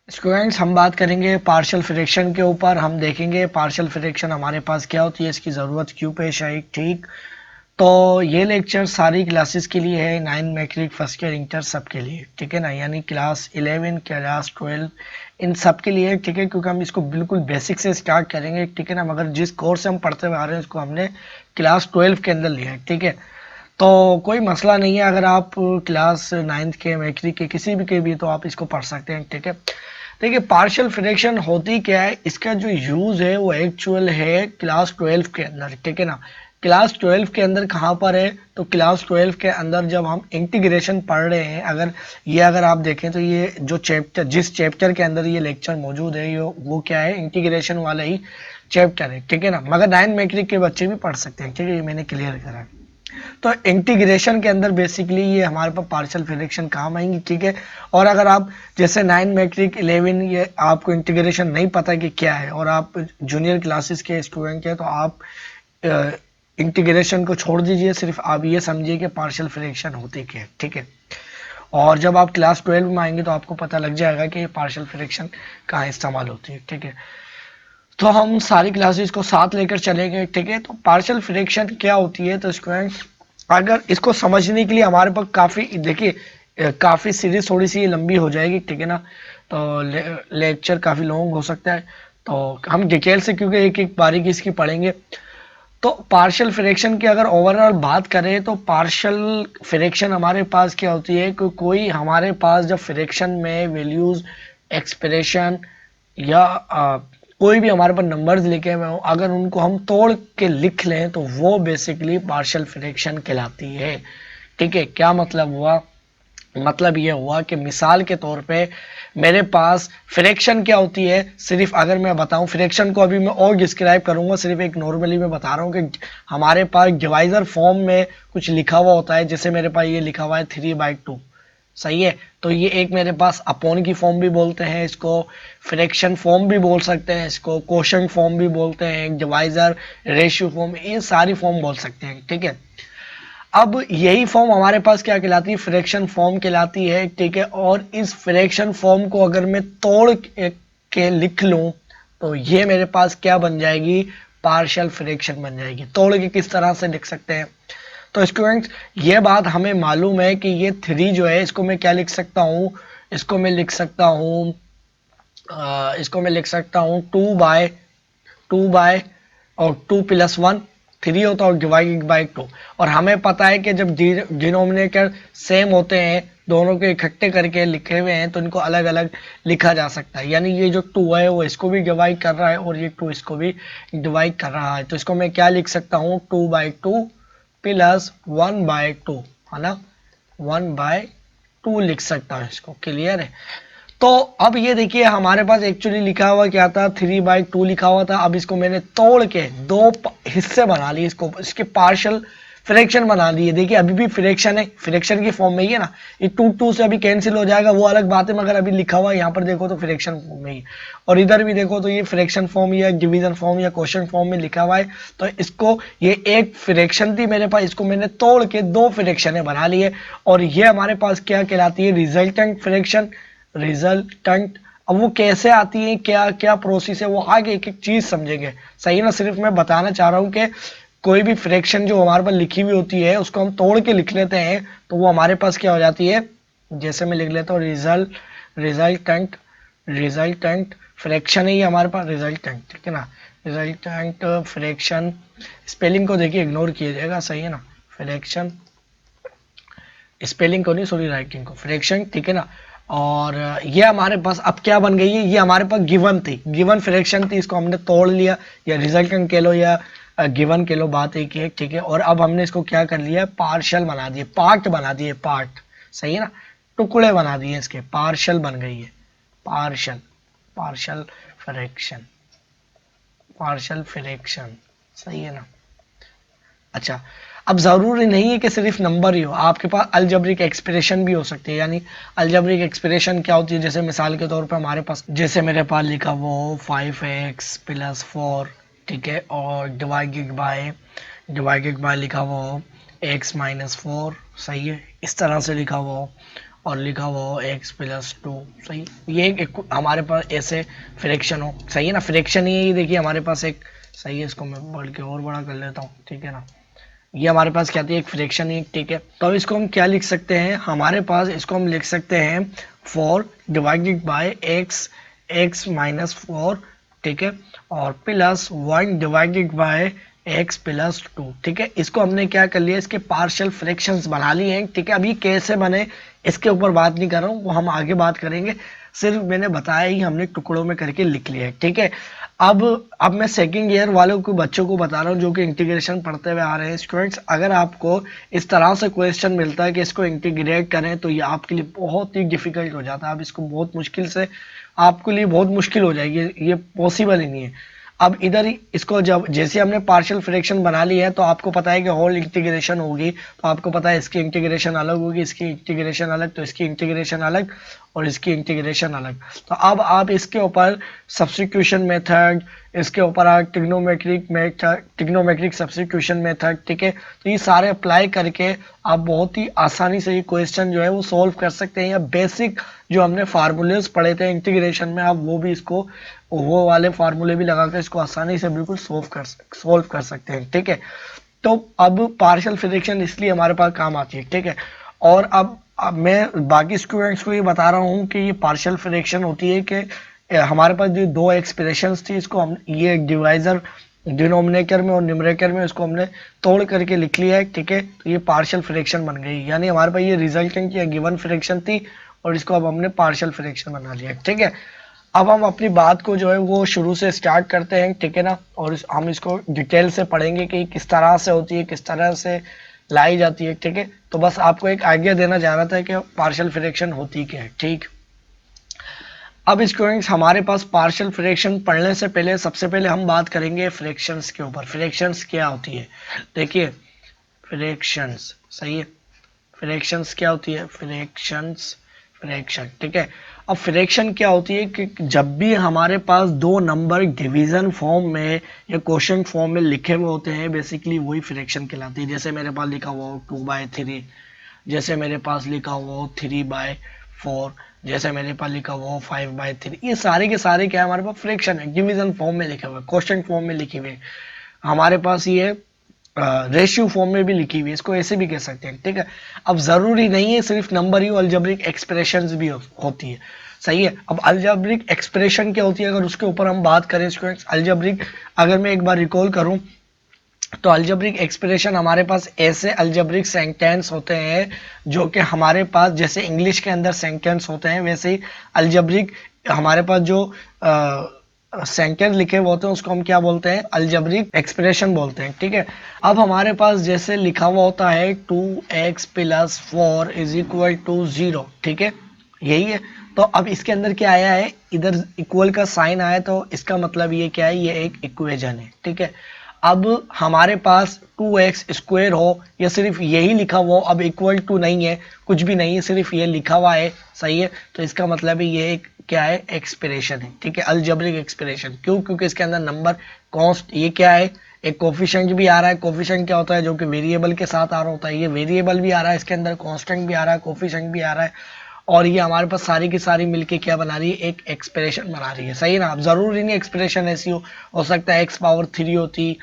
Students, हम बात करेंगे पार्शियल फ्रैक्शन के ऊपर। हम देखेंगे पार्शियल फ्रैक्शन हमारे पास क्या होती है, इसकी ज़रूरत क्यों पेश आई। ठीक, तो ये लेक्चर सारी क्लासेस के लिए है, 9 मैट्रिक फर्स्ट ईयर इंटर सब के लिए, ठीक है ना, यानी क्लास 11 क्लास 12 इन सब के लिए, ठीक है, क्योंकि हम इसको बिल्कुल बेसिक से स्टार्ट करेंगे, ठीक है ना। मगर जिस कोर्स से हम पढ़ते हुए आ रहे हैं उसको हमने क्लास 12 के अंदर लिया है, ठीक है। तो कोई मसला नहीं है, अगर आप क्लास 9th के मैट्रिक के किसी भी के भी तो आप इसको पढ़ सकते हैं, ठीक है। देखिए, पार्शियल फ्रैक्शन होती क्या है, इसका जो यूज है वो एक्चुअल है क्लास 12 के अंदर, ठीक है ना। क्लास 12 के अंदर कहाँ पर है, तो क्लास 12 के अंदर जब हम इंटीग्रेशन पढ़ रहे हैं, अगर आप देखें तो ये जो चैप्टर, जिस चैप्टर के अंदर ये लेक्चर मौजूद है, ये वो क्या है, इंटीग्रेशन वाला ही चैप्टर है, ठीक है ना। मगर 9 मैट्रिक के बच्चे भी पढ़ सकते हैं, ठीक है, ये मैंने क्लियर करा है। तो इंटीग्रेशन के अंदर बेसिकली ये हमारे पास पार्शियल फ्रैक्शन काम आएंगी, ठीक है। और अगर आप जैसे 9 मैट्रिक 11 ये आपको इंटीग्रेशन नहीं पता कि क्या है और आप जूनियर क्लासेस के स्टूडेंट हैं, तो आप इंटीग्रेशन को छोड़ दीजिए, सिर्फ आप ये समझिए कि पार्शियल फ्रैक्शन होती क्या है, ठीक है। और जब आप क्लास 12 में आएंगे तो आपको पता लग जाएगा कि पार्शियल फ्रैक्शन कहाँ इस्तेमाल होती है, ठीक है। तो हम सारी क्लासेस को साथ लेकर चलेंगे, ठीक है। तो पार्शियल फ्रैक्शन क्या होती है, तो स्टूडेंट्स अगर इसको समझने के लिए हमारे पास काफ़ी, देखिए, काफ़ी सीरीज थोड़ी सी लंबी हो जाएगी, ठीक है ना। तो लेक्चर काफ़ी लॉन्ग हो सकता है, तो हम डिटेल से क्योंकि एक एक बारीकी इसकी पढ़ेंगे। तो पार्शियल फ्रैक्शन की अगर ओवरऑल बात करें तो पार्शियल फ्रैक्शन हमारे पास क्या होती है कि कोई हमारे पास जब फ्रैक्शन में वैल्यूज, एक्सप्रेशन या कोई भी हमारे पास नंबर्स लिखे हुए हो, अगर उनको हम तोड़ के लिख लें तो वो बेसिकली पार्शियल फ्रैक्शन कहलाती है, ठीक है। क्या मतलब हुआ, मतलब ये हुआ कि मिसाल के तौर पे मेरे पास फ्रैक्शन क्या होती है, सिर्फ अगर मैं बताऊं फ्रैक्शन को, अभी मैं और डिस्क्राइब करूंगा, सिर्फ एक नॉर्मली मैं बता रहा हूं कि हमारे पास डिवाइजर फॉर्म में कुछ लिखा हुआ होता है, जैसे मेरे पास ये लिखा हुआ है 3/2, सही है। तो ये एक मेरे पास अपॉन की फॉर्म भी बोलते हैं इसको, फ्रैक्शन फॉर्म भी बोल सकते हैं इसको, कोशंट फॉर्म भी बोलते हैं, डिवाइजर, रेशियो फॉर्म, ये सारी फॉर्म बोल सकते हैं, ठीक है। अब यही फॉर्म हमारे पास क्या कहलाती है, फ्रैक्शन फॉर्म कहलाती है, ठीक है। और इस फ्रैक्शन फॉर्म को अगर मैं तोड़ के लिख लूं तो ये मेरे पास क्या बन जाएगी, पार्शियल फ्रैक्शन बन जाएगी। तोड़ के किस तरह से लिख सकते हैं, तो स्टूडेंट्स ये बात हमें मालूम है कि ये 3 जो है इसको मैं क्या लिख सकता हूँ, इसको मैं लिख सकता हूँ, इसको मैं लिख सकता हूँ 2/2 और 2+1 3 होता है और डिवाइडेड बाई 2। और हमें पता है कि जब डिनोमिनेटर सेम होते हैं, दोनों को इकट्ठे करके लिखे हुए हैं, तो इनको अलग अलग लिखा जा सकता है, यानी ये जो 2 है वो इसको भी डिवाइड कर रहा है और ये 2 इसको भी डिवाइड कर रहा है। तो इसको मैं क्या लिख सकता हूँ, 2/2 प्लस 1/2, है ना, 1/2 लिख सकता हूँ इसको, क्लियर है। तो अब ये देखिए हमारे पास एक्चुअली लिखा हुआ क्या था, 3/2 लिखा हुआ था। अब इसको मैंने तोड़ के दो हिस्से बना लिए, इसको इसके पार्शियल फ्रैक्शन बना दिए। देखिए अभी भी फ्रैक्शन है, फ्रैक्शन की फॉर्म में ही है ना, ये 2 से अभी कैंसिल हो जाएगा, वो अलग बात है, मगर अभी लिखा हुआ यहाँ पर देखो तो फ्रैक्शन फॉर्म में ही, और इधर भी देखो तो ये फ्रैक्शन फॉर्म या डिवीजन फॉर्म या क्वेश्चन फॉर्म में लिखा हुआ है। तो इसको, ये एक फ्रैक्शन थी मेरे पास, इसको मैंने तोड़ के दो फ्रैक्शन बना लिए, और ये हमारे पास क्या कहलाती है, रिजल्टेंट फ्रैक्शन, रिजल्टेंट। अब वो कैसे आती है, क्या क्या प्रोसेस है, वो आगे एक एक चीज समझेंगे, सही ना। सिर्फ मैं बताना चाह रहा हूँ कि कोई भी फ्रैक्शन जो हमारे पास लिखी हुई होती है उसको हम तोड़ के लिख लेते हैं तो वो हमारे पास क्या हो जाती है, जैसे मैं लिख लेता हूँ रिजल्टेंट, रिजल्टेंट फ्रैक्शन है ये हमारे पास, रिजल्टेंट, ठीक है ना। रिजल्टेंट फ्रैक्शन, स्पेलिंग को देखिए इग्नोर कीजिएगा, सही है ना, फ्रैक्शन, स्पेलिंग को नहीं, सॉरी, राइटिंग को, फ्रैक्शन, ठीक है ना। और ये हमारे पास अब क्या बन गई है, ये हमारे पास गिवन थी, गिवन फ्रैक्शन थी, इसको हमने तोड़ लिया, या रिजल्टेंट कह लो या गिवन कह लो, बात एक ही है, ठीक है। और अब हमने इसको क्या कर लिया, पार्शियल बना दिए, पार्ट बना दिए, पार्ट, सही है ना, टुकड़े बना दिए इसके, पार्शियल बन गई है, partial, partial fraction, partial fraction, सही है ना। अच्छा, अब ज़रूरी नहीं है कि सिर्फ नंबर ही हो, आपके पास अलजेब्रिक एक्सप्रेशन भी हो सकती है। यानी अलजेब्रिक एक्सप्रेशन क्या होती है, जैसे मिसाल के तौर पर हमारे पास, जैसे मेरे पास लिखा वो 5x + 4, ठीक है, और डिवाइडेड बाय लिखा वो x - 4, सही है, इस तरह से लिखा हुआ हो। और लिखा हुआ हो x प्लस 2, सही। ये एक हमारे पास ऐसे फ्रैक्शन हो, सही है ना, फ्रैक्शन ही है ये, देखिए हमारे पास एक, सही है, इसको मैं बढ़ के और बड़ा कर लेता हूँ, ठीक है ना। ये हमारे पास क्या थी, एक फ्रैक्शन ही, ठीक है। तो अब इसको हम क्या लिख सकते हैं, हमारे पास इसको हम लिख सकते हैं 4 डिवाइडेड बाय x माइनस 4, ठीक है, और plus 1 divided by x plus 2, ठीक है। इसको हमने क्या कर लिया, इसके पार्शियल फ्रैक्शंस बना लिए हैं, ठीक है। अभी कैसे बने इसके ऊपर बात नहीं कर रहा हूँ, वो हम आगे बात करेंगे, सिर्फ मैंने बताया ही हमने टुकड़ों में करके लिख लिया है, ठीक है। अब मैं सेकंड ईयर वालों को बच्चों को बता रहा हूँ जो कि इंटीग्रेशन पढ़ते हुए आ रहे हैं स्टूडेंट्स, अगर आपको इस तरह से क्वेश्चन मिलता है कि इसको इंटीग्रेट करें तो ये आपके लिए बहुत ही डिफिकल्ट हो जाता है, आप इसको बहुत मुश्किल से, आपके लिए बहुत मुश्किल हो जाएगी, ये पॉसिबल ही नहीं है। अब इधर ही इसको जब जैसे हमने पार्शियल फ्रैक्शन बना ली है तो आपको पता है कि होल इंटीग्रेशन होगी, तो आपको पता है इसकी इंटीग्रेशन अलग होगी, इसकी इंटीग्रेशन अलग, तो इसकी इंटीग्रेशन अलग और इसकी इंटीग्रेशन अलग। तो अब आप इसके ऊपर सब्स्टिट्यूशन मेथड, इसके ऊपर आप trigonometric method, trigonometric substitution method, ठीक है, तो ये सारे अप्लाई करके आप बहुत ही आसानी से ये क्वेश्चन जो है वो सॉल्व कर सकते हैं, या बेसिक जो हमने फार्मूलेज पढ़े थे इंटीग्रेशन में, आप वो भी इसको, वो वाले फार्मूले भी लगाकर इसको आसानी से बिल्कुल सॉल्व कर सकते हैं, ठीक है। तो अब पार्शियल फ्रैक्शन इसलिए हमारे पास काम आती है, ठीक है। और अब मैं बाकी स्टूडेंट्स को ये बता रहा हूँ कि ये पार्शियल फ्रैक्शन होती है कि हमारे पास जो दो एक्सप्रेशंस थी, इसको हम ये डिवाइजर डिनोमिनेटर में और न्यूमरेटर में इसको हमने तोड़ करके लिख लिया है, ठीक है। तो ये पार्शियल फ्रैक्शन बन गई, यानी हमारे पास ये रिजल्टेंट या गिवन फ्रैक्शन थी और इसको अब हमने पार्शियल फ्रैक्शन बना लिया, ठीक है। अब हम अपनी बात को जो है वो शुरू से स्टार्ट करते हैं, ठीक है ना, और हम इसको डिटेल से पढ़ेंगे कि किस तरह से होती है, किस तरह से लाई जाती है, ठीक है। तो बस आपको एक आइडिया देना चाह रहा था कि पार्शियल फ्रैक्शन होती क्या है, ठीक। अब स्टूडेंट्स हमारे पास पार्शियल फ्रैक्शन पढ़ने से पहले सबसे पहले हम बात करेंगे फ्रैक्शंस के ऊपर। फ्रैक्शंस क्या होती है, देखिए फ्रैक्शंस, सही है, फ्रैक्शंस क्या होती है, फ्रैक्शन, ठीक है। अब फ्रैक्शन क्या होती है कि जब भी हमारे पास दो नंबर डिवीजन फॉर्म में या क्वोशिएंट फॉर्म में लिखे हुए होते हैं, बेसिकली वही फ्रैक्शन कहलाती है। जैसे मेरे पास लिखा हुआ हो 2/3, जैसे मेरे पास लिखा हुआ हो 3/4, जैसे मेरे पास लिखा हुआ हो 5/3, ये सारे के सारे क्या है, हमारे पास फ्रैक्शन है, डिवीजन फॉर्म में लिखे हुए, क्वोशिएंट फॉर्म में लिखे हुए। हमारे पास ये रेशियो फॉर्म में भी लिखी हुई है, इसको ऐसे भी कह सकते हैं, ठीक है। अब जरूरी नहीं है सिर्फ नंबर ही, अलजेब्रिक एक्सप्रेशंस भी होती है, सही है। अब अलजेब्रिक एक्सप्रेशन क्या होती है, अगर उसके ऊपर हम बात करें स्टूडेंट्स, अलजेब्रिक, अगर मैं एक बार रिकॉल करूं तो अलजेब्रिक एक्सप्रेशन हमारे पास ऐसे अलजेब्रिक सेंटेंस होते हैं जो कि हमारे पास जैसे इंग्लिश के अंदर सेंटेंस होते हैं, वैसे ही अलजेब्रिक हमारे पास जो सेंटेंस लिखे हुए होते हैं उसको हम क्या बोलते हैं, अलजेब्रिक एक्सप्रेशन बोलते हैं, ठीक है। अब हमारे पास जैसे लिखा हुआ होता है 2x + 4 = 0, ठीक है, यही है। तो अब इसके अंदर क्या आया है, इधर इक्वल का साइन आया, तो इसका मतलब ये क्या है, ये एक इक्वेशन है, ठीक है। अब हमारे पास 2x² हो या सिर्फ यही लिखा हुआ हो, अब इक्वल टू नहीं है, कुछ भी नहीं है, सिर्फ ये लिखा हुआ है, सही है, तो इसका मतलब है ये एक क्या है, एक्सप्रेशन है, ठीक है, अलजेब्रिक एक्सप्रेशन। क्यों, क्योंकि इसके अंदर नंबर कॉन्स्ट, ये क्या है, एक कोफिशिएंट भी आ रहा है। कोफिशिएंट क्या होता है, जो कि वेरिएबल के साथ आ रहा होता है, ये वेरिएबल भी आ रहा है इसके अंदर, कांस्टेंट भी आ रहा है, कोफिशिएंट भी आ रहा है, और ये हमारे पास सारी की सारी मिलके क्या बना रही है, एक एक्सप्रेशन बना रही है, सही है ना। अब जरूरी नहीं एक्सप्रेशन ऐसी हो सकता है x⁻³ होती,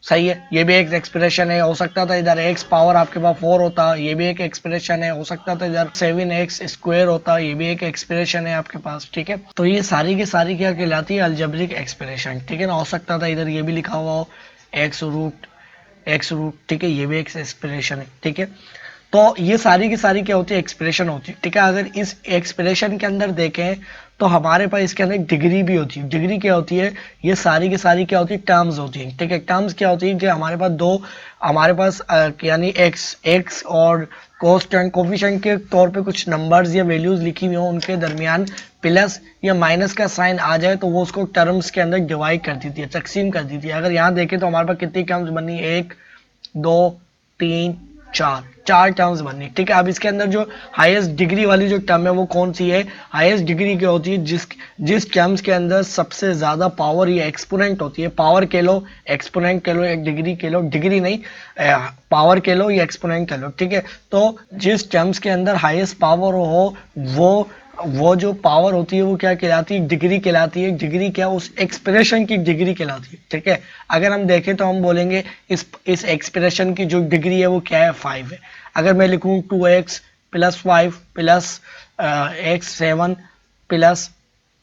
सही है, ये भी एक एक्सप्रेशन है, हो सकता था इधर x पावर आपके पास 4 होता, ये भी एक एक्सप्रेशन है, हो सकता था इधर 7x² होता, ये भी एक एक्सप्रेशन है आपके पास, ठीक है। तो ये सारी की सारी क्या कहलाती है, अलजेब्रिक एक्सप्रेशन, ठीक है ना। हो सकता था इधर ये भी लिखा हुआ हो x√, ठीक है, ये भी एक एक्सप्रेशन है, ठीक है। तो ये सारी की सारी क्या होती है, एक्सप्रेशन होती है, ठीक है। अगर इस एक्सप्रेशन के अंदर देखें तो हमारे पास इसके अंदर डिग्री भी होती है। डिग्री क्या होती है, ये सारी की सारी क्या होती है, टर्म्स होती है, ठीक है। टर्म्स क्या होती है कि हमारे पास दो, हमारे पास यानी x और कांस्टेंट कोफिशिएंट के तौर पे कुछ नंबर्स या वैल्यूज लिखी हुई हो, उनके दरमियान प्लस या माइनस का साइन आ जाए तो वो उसको टर्म्स के अंदर डिवाइड कर देती है, तकसीम कर देती है। अगर यहाँ देखें तो हमारे पास कितनी टर्म्स बनी, 1 2 3 4, 4 टर्म्स बननी, ठीक है। अब इसके अंदर जो हाईएस्ट डिग्री वाली जो टर्म है वो कौन सी है, हाईएस्ट डिग्री क्या होती है, जिस टर्म्स के अंदर सबसे ज्यादा पावर या एक्सपोनेंट होती है, पावर के लो, एक्सपोनेंट के लो, एक डिग्री के लो, डिग्री नहीं पावर के लो या एक्सपोनेंट के लो, ठीक है। तो जिस टर्म्स के अंदर हाईएस्ट पावर हो वो जो पावर होती है वो क्या कहलाती है, डिग्री कहलाती है। डिग्री क्या, उस एक्सप्रेशन की डिग्री कहलाती है, ठीक है। अगर हम देखें तो हम बोलेंगे इस एक्सप्रेशन की जो डिग्री है वो क्या है, 5 है। अगर मैं लिखूं 2x plus 5 plus x 7 plus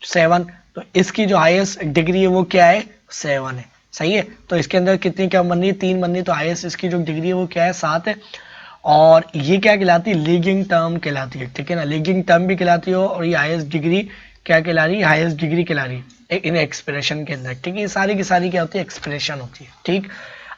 7, तो इसकी जो हाईएस्ट डिग्री है वो क्या है, 7 है, सही है। तो इसके अंदर कितनी क्या बननी है, 3 बननी है। तो हाईएस्ट इसकी जो डिग्री है वो क्या है, 7 है। और ये क्या कहलाती है, लीडिंग टर्म कहलाती है, ठीक है ना। लीडिंग टर्म भी कहलाती है और ये हाईएस्ट डिग्री क्या कहला रही है, हाईएस्ट डिग्री कहला रही है इन एक्सप्रेशन के अंदर, ठीक है। ये सारी की सारी क्या होती है, एक्सप्रेशन होती है, ठीक।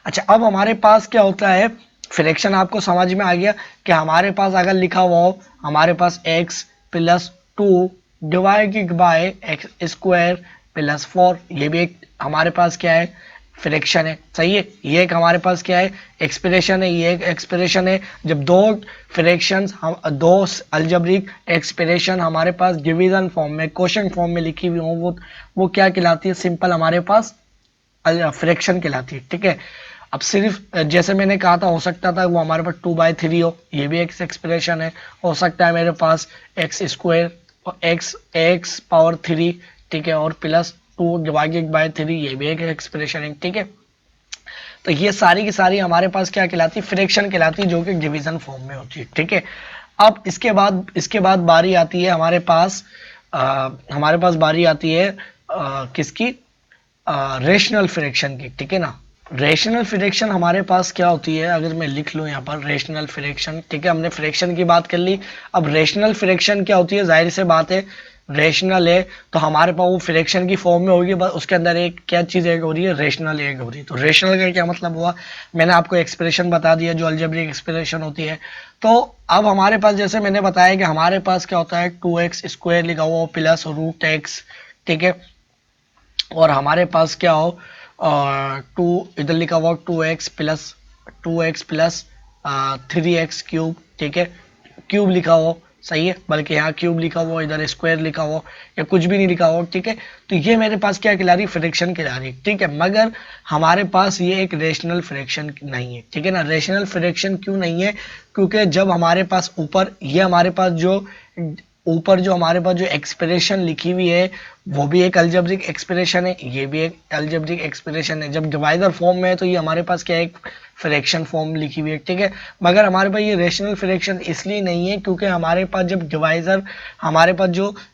अच्छा, अब हमारे पास क्या होता है, फ्रैक्शन आपको समझ में आ गया कि हमारे पास अगर लिखा हुआ हो हमारे पास x plus 2 divided by x square plus 4, ये भी एक हमारे पास क्या है, फ्रैक्शन है, सही है। ये एक हमारे पास क्या है, एक्सप्रेशन है, ये एक एक्सप्रेशन है। जब दो फ्रैक्शंस हम दो अलजेब्रिक एक्सप्रेशन हमारे पास डिवीजन फॉर्म में, क्वोशंट फॉर्म में लिखी हुई हो, वो क्या कहलाती है, सिंपल हमारे पास फ्रैक्शन कहलाती है, ठीक है। अब सिर्फ जैसे मैंने कहा था, हो सकता था वो हमारे पास 2/3 हो, ये भी एक एक्सप्रेशन है। हो सकता है मेरे पास एक्स स्क्वायर और एक्स पावर 3, ठीक है, और प्लस 2 डिवाइडेड बाय 3, ये भी एक एक्सप्रेशन है, ठीक है। तो ये सारी की सारी हमारे पास क्या कहलाती है, फ्रैक्शन कहलाती है, जो कि डिवीजन फॉर्म में होती है, ठीक है। अब इसके बाद बारी आती है हमारे पास बारी आती है किसकी, रेशनल फ्रैक्शन की, ठीक है ना। रेशनल फ्रैक्शन हमारे पास क्या होती है, अगर मैं लिख लूं यहाँ पर रेशनल फ्रैक्शन, ठीक है। हमने फ्रैक्शन की बात कर ली। अब रेशनल फ्रैक्शन क्या होती है, जाहिर से बात है रेशनल है तो हमारे पास वो फ्रैक्शन की फॉर्म में होगी, बस उसके अंदर एक क्या चीज ऐड हो रही है, रेशनल ऐड हो रही है। तो रेशनल का क्या मतलब हुआ, मैंने आपको एक्सप्रेशन बता दिया जो अलजेब्रिक एक्सप्रेशन होती है। तो अब हमारे पास जैसे मैंने बताया कि हमारे पास क्या होता है, 2x स्क्वायर लिखा हुआ प्लस रूट एक्स, ठीक है। और हमारे पास क्या हो, 2 इधर लिखा हुआ 2x प्लस 3x क्यूब, ठीक है। क्यूब लिखा हो, सही है, बल्कि यहाँ क्यूब लिखा हुआ, इधर स्क्वायर लिखा हुआ, या कुछ भी नहीं लिखा हुआ, ठीक है। तो ये मेरे पास क्या कहला रही, फ्रैक्शन कहला रही, ठीक है। मगर हमारे पास ये एक रेशनल फ्रैक्शन नहीं है, ठीक है ना। रेशनल फ्रैक्शन क्यों नहीं है, क्योंकि जब हमारे पास ऊपर जो हमारे पास जो एक्सप्रेशन लिखी हुई है वो भी एक अलजेब्रिक एक्सप्रेशन है, ये भी एक अलजेब्रिक एक्सप्रेशन है। जब डिवाइजर फॉर्म में है तो ये हमारे पास क्या है, एक फ्रैक्शन फॉर्म लिखी हुई है, ठीक है। मगर हमारे पास ये रेशनल फ्रैक्शन इसलिए नहीं है क्योंकि हमारे पास जो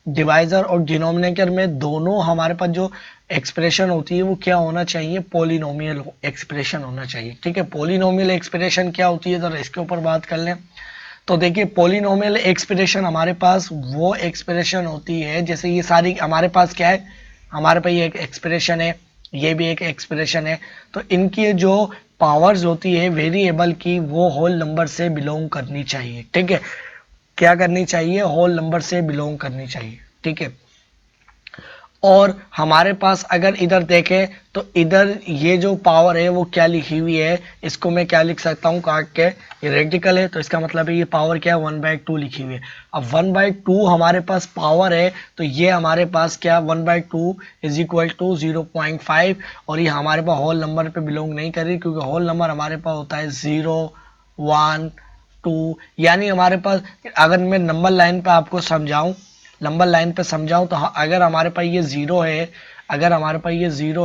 डिवाइजर और डिनोमिनेटर में दोनों हमारे पास जो एक्सप्रेशन होती है वो क्या होना चाहिए, पॉलिनोमियल एक्सप्रेशन होना चाहिए, ठीक है। पॉलिनोमियल एक्सप्रेशन क्या होती है, जरा इसके ऊपर बात कर लें। तो देखिए, पॉलिनोमियल एक्सप्रेशन हमारे पास वो एक्सप्रेशन होती है, जैसे ये सारी हमारे पास क्या है, हमारे पास ये एक एक्सप्रेशन है, ये भी एक एक्सप्रेशन है। तो इनकी जो पावर्स होती है वेरिएबल की, वो होल नंबर से बिलोंग करनी चाहिए, ठीक है। क्या करनी चाहिए, होल नंबर से बिलोंग करनी चाहिए, ठीक है। और हमारे पास अगर इधर देखें तो इधर ये जो पावर है वो क्या लिखी हुई है, इसको मैं क्या लिख सकता हूँ काट के, ये रेडिकल है तो इसका मतलब है ये पावर क्या है, 1/2 लिखी हुई है। अब 1/2 हमारे पास पावर है तो ये हमारे पास क्या, 1/2 इज इक्वल टू 0.5, और ये हमारे पास होल नंबर पे बिलोंग नहीं कर रही, क्योंकि होल नंबर हमारे पास होता है 0, 1, 2। यानी हमारे पास, अगर मैं नंबर लाइन पे आपको समझाऊं, नंबर लाइन पे समझाऊं तो अगर हमारे पास ये 0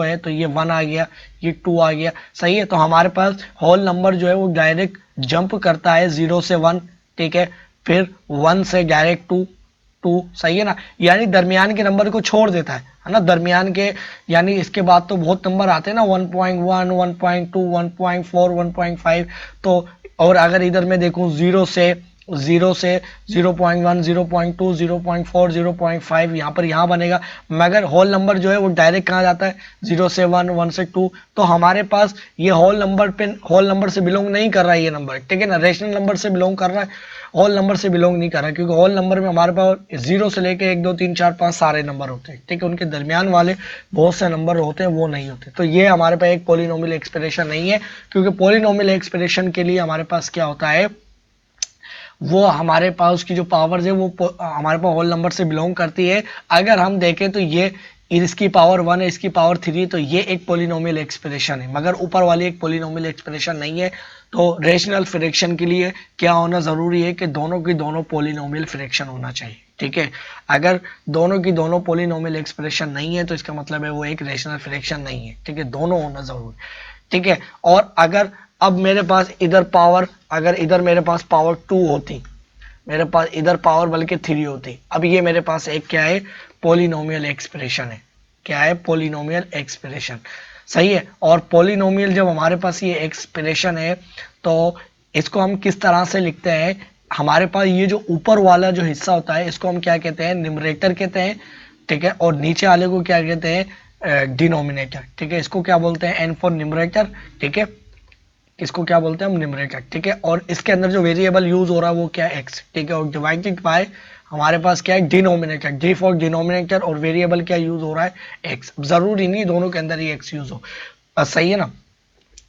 है, तो ये 1 आ गया, ये 2 आ गया, सही है। तो हमारे पास होल नंबर जो है वो डायरेक्ट जंप करता है 0 से 1, ठीक है, फिर 1 से डायरेक्ट 2, सही है ना। यानी दरमियान के नंबर को छोड़ देता है ना, दरमियान के, यानी इसके बाद तो बहुत नंबर आते हैं ना, 1.1, 1.2, 1.4, 1.5। तो और अगर इधर मैं देखूं 0 से 0.1, 0.2, 0.4, 0.5, यहाँ बनेगा। मगर होल नंबर जो है वो डायरेक्ट कहाँ जाता है, 0 से 1, 1 से 2। तो हमारे पास ये होल नंबर से बिलोंग नहीं कर रहा है ये नंबर, ठीक है ना। रेशनल नंबर से बिलोंग कर रहा है, होल नंबर से बिलोंग नहीं कर रहा, क्योंकि होल नंबर में हमारे पास 0 से लेके 1, 2, 3, 4, 5 सारे नंबर होते हैं, ठीक है। उनके दरमियान वाले बहुत से नंबर होते हैं, वो नहीं होते। तो ये हमारे पास एक पॉलिनोमियल एक्सप्रेशन नहीं है, क्योंकि पॉलिनोमियल एक्सप्रेशन के लिए हमारे पास क्या होता है, वो हमारे पास उसकी जो पावर्स है वो हमारे पास होल नंबर से बिलोंग करती है। अगर हम देखें तो ये इसकी पावर 1 है, इसकी पावर 3, तो ये एक पोलिनोमियल एक्सप्रेशन है, मगर ऊपर वाली एक पोलिनोमियल एक्सप्रेशन नहीं है। तो रेशनल फ्रैक्शन के लिए क्या होना ज़रूरी है कि दोनों की दोनों पोलिनोमियल फ्रैक्शन होना चाहिए, ठीक है। अगर दोनों की दोनों पोलिनोमियल एक्सप्रेशन नहीं है तो इसका मतलब है वो एक रेशनल फ्रैक्शन नहीं है, ठीक है। दोनों होना ज़रूरी, ठीक है। और अगर अब मेरे पास इधर पावर, अगर इधर मेरे पास पावर 2 होती, मेरे पास इधर पावर बल्कि 3 होती, अब ये मेरे पास एक क्या है, पोलिनोमियल एक्सप्रेशन है। क्या है? पोलिनोमियल एक्सप्रेशन, सही है। और पोलिनोमियल जब हमारे पास ये एक्सप्रेशन है तो इसको हम किस तरह से लिखते हैं, हमारे पास ये जो ऊपर वाला जो हिस्सा होता है इसको हम क्या कहते हैं, न्यूमरेटर कहते हैं, ठीक है। और नीचे वाले को क्या कहते हैं, डिनोमिनेटर, ठीक है। इसको क्या बोलते हैं, एन फॉर न्यूमरेटर, ठीक है। इसको क्या बोलते हैं हम, न्यूमरेटर, ठीक है। और इसके अंदर जो वेरिएबल यूज हो रहा है वो क्या है, एक्स, ठीक है। और डिवाइडेड बाय हमारे पास क्या है, डिनोमिनेटर, डी फॉर डिनोमिनेटर, और वेरिएबल क्या यूज हो रहा है, एक्स। जरूरी नहीं दोनों के अंदर ही एक्स यूज हो, सही है ना,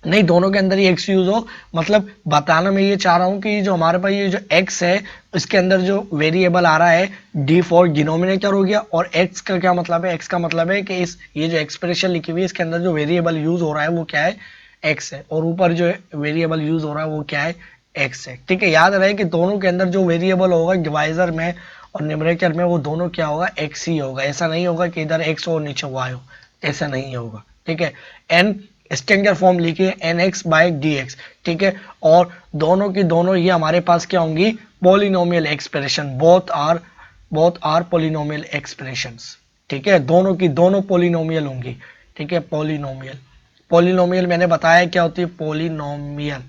नहीं दोनों के अंदर ही एक्स यूज हो। मतलब बताना मैं ये चाह रहा हूँ कि जो हमारे पास ये जो एक्स है इसके अंदर जो वेरिएबल आ रहा है डी फॉर डिनोमिनेटर हो गया, और एक्स का क्या मतलब है, एक्स का मतलब है कि इस ये जो एक्सप्रेशन लिखी हुई है इसके अंदर जो वेरिएबल यूज हो रहा है वो क्या है, एक्स है। और ऊपर जो वेरिएबल यूज हो रहा है वो क्या है, एक्स है, ठीक है। याद रहे कि दोनों के अंदर जो वेरिएबल होगा डिवाइजर में और न्यूमरेटर में वो दोनों क्या होगा, एक्स ही होगा। ऐसा नहीं होगा कि इधर एक्स और नीचे वाई हो, ऐसा नहीं होगा, ठीक है। एन स्टैंडर्ड फॉर्म लिखिए n x by d x, ठीक है। और दोनों की दोनों ये हमारे पास क्या होंगी, polynomial expression, both are polynomial expressions, ठीक है। दोनों की दोनों पोलिनोमियल होंगी, ठीक है। पोलिनोमियल, पोलिनोमियल मैंने बताया क्या होती है, पोलिनोमियल,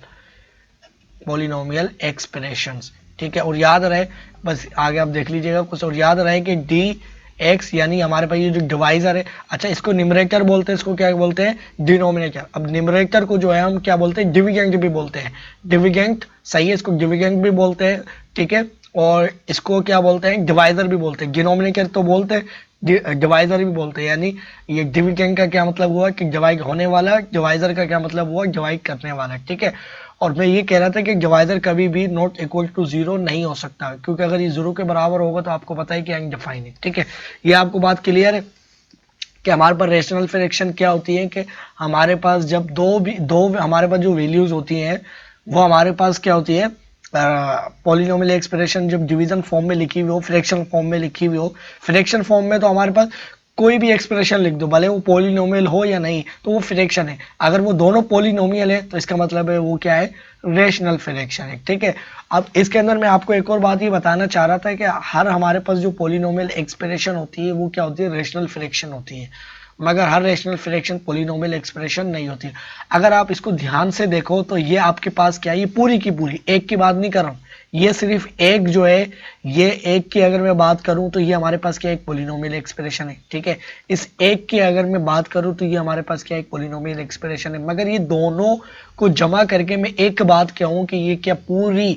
पोलिनोमियल एक्सप्रेशंस, ठीक है। और याद रहे, बस आगे आप देख लीजिएगा कुछ, और याद रहे कि डी एक्स यानी हमारे पास ये जो डिवाइजर है, अच्छा इसको न्यूमरेटर बोलते हैं, इसको क्या बोलते हैं, डिनोमिनेटर। अब न्यूमरेटर को जो है हम क्या बोलते हैं, डिविडेंड भी बोलते हैं, डिविडेंड, सही है, इसको डिविडेंड भी बोलते हैं, ठीक है। और इसको क्या बोलते हैं, डिवाइजर भी बोलते हैं। डिनोमिनेटर तो बोलते हैं, डिवाइजर भी बोलते हैं। यानी ये डिविडेंड का क्या मतलब हुआ कि डिवाइड होने वाला, डिवाइजर का क्या मतलब हुआ, डिवाइड करने वाला, ठीक है। और मैं ये कह रहा था कि डिवाइजर कभी भी नॉट इक्वल टू जीरो नहीं हो सकता, क्योंकि अगर ये जीरो के बराबर होगा तो आपको पता है कि अनडिफाइन है, ठीक है। ये आपको बात क्लियर है कि हमारे पास रेशनल फ्रैक्शन क्या होती है, कि हमारे पास जब दो हमारे पास जो वैल्यूज होती हैं वो हमारे पास क्या होती है, पॉलिनोमियल एक्सप्रेशन जब डिवीजन फॉर्म में लिखी हुई हो, फ्रैक्शन फॉर्म में लिखी हुई हो, फ्रैक्शन फॉर्म में तो हमारे पास कोई भी एक्सप्रेशन लिख दो, भले वो पॉलिनोमियल हो या नहीं, तो वो फ्रैक्शन है। अगर वो दोनों पॉलिनोमियल है तो इसका मतलब है वो क्या है, रेशनल फ्रैक्शन है, ठीक है। अब इसके अंदर मैं आपको एक और बात ये बताना चाह रहा था कि हर हमारे पास जो पॉलिनोमियल एक्सप्रेशन होती है वो क्या होती है, रेशनल फ्रैक्शन होती है, मगर हर रेशनल फ्रैक्शन पॉलिनोमियल एक्सप्रेशन नहीं होती। अगर आप इसको ध्यान से देखो तो ये आपके पास क्या है, ये पूरी की पूरी, एक की बात नहीं कर रहा हूँ, ये सिर्फ एक जो है, ये एक की अगर मैं बात करूं तो ये हमारे पास क्या एक पॉलिनोमियल एक्सप्रेशन है, ठीक है। इस एक की अगर मैं बात करूं तो ये हमारे पास क्या एक पॉलिनोमियल एक्सप्रेशन है, मगर ये दोनों को जमा करके मैं एक बात कहूं कि ये क्या पूरी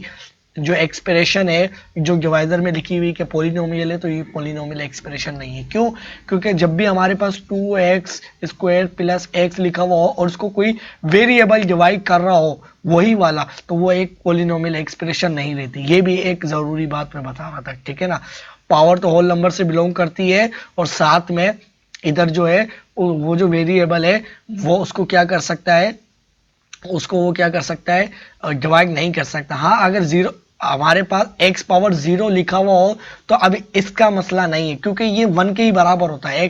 जो एक्सप्रेशन है जो डिवाइजर में लिखी हुई कि पॉलिनोमियल है, तो ये पॉलिनोमियल एक्सप्रेशन नहीं है। क्यों? क्योंकि जब भी हमारे पास 2x स्क्वायर प्लस x लिखा हुआ हो और उसको कोई वेरिएबल डिवाइड कर रहा हो वही वाला, तो वो एक पॉलिनोमियल एक्सप्रेशन नहीं रहती। ये भी एक जरूरी बात मैं बता रहा था, ठीक है ना। पावर तो होल नंबर से बिलोंग करती है, और साथ में इधर जो है वो जो वेरिएबल है वो उसको क्या कर सकता है, उसको वो क्या कर सकता है, डिवाइड नहीं कर सकता। हाँ, अगर जीरो हमारे पास x पावर 0 लिखा हुआ हो तो अब इसका मसला नहीं है, क्योंकि ये 1 के ही बराबर होता है,